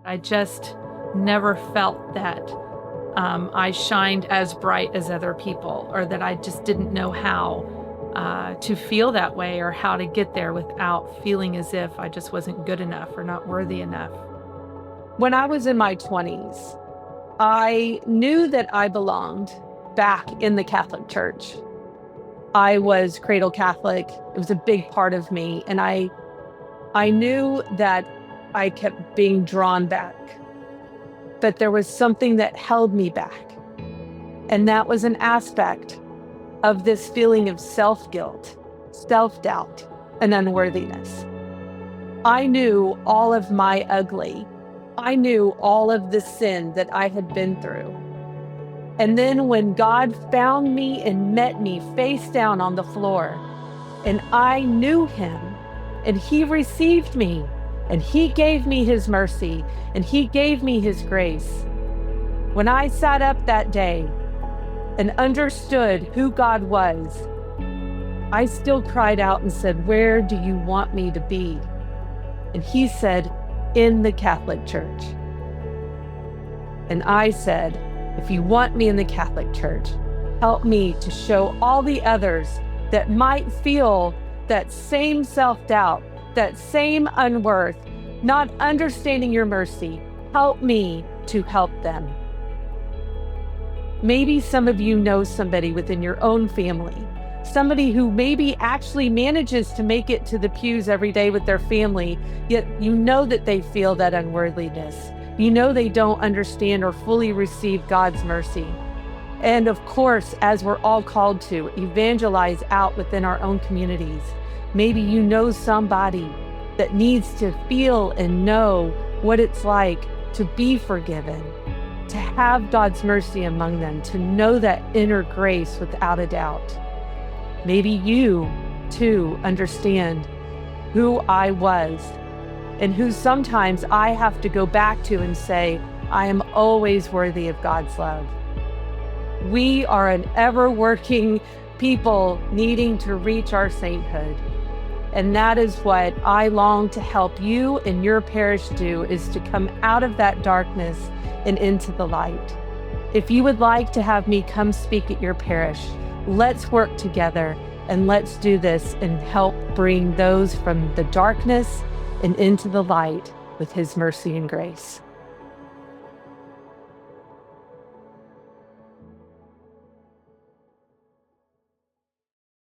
I just never felt that I shined as bright as other people, or that I just didn't know how to feel that way or how to get there without feeling as if I just wasn't good enough or not worthy enough. When I was in my 20s, I knew that I belonged back in the Catholic Church. I was cradle Catholic. It was a big part of me. And I knew that I kept being drawn back, but there was something that held me back. And that was an aspect of this feeling of self-guilt, self-doubt, and unworthiness. I knew all of my ugly. I knew all of the sin that I had been through. And then when God found me and met me face down on the floor, and I knew him, and he received me, and he gave me his mercy, and he gave me his grace. When I sat up that day and understood who God was, I still cried out and said, "Where do you want me to be?" And he said, "In the Catholic Church." And I said, "If you want me in the Catholic Church, help me to show all the others that might feel that same self-doubt, that same unworth, not understanding your mercy. Help me to help them." Maybe some of you know somebody within your own family, somebody who maybe actually manages to make it to the pews every day with their family, yet you know that they feel that unworthiness. You know they don't understand or fully receive God's mercy. And of course, as we're all called to evangelize out within our own communities, maybe you know somebody that needs to feel and know what it's like to be forgiven, to have God's mercy among them, to know that inner grace without a doubt. Maybe you too understand who I was, and who sometimes I have to go back to and say, I am always worthy of God's love. We are an ever-working people needing to reach our sainthood. And that is what I long to help you and your parish do, is to come out of that darkness and into the light. If you would like to have me come speak at your parish, let's work together and let's do this and help bring those from the darkness and into the light with his mercy and grace.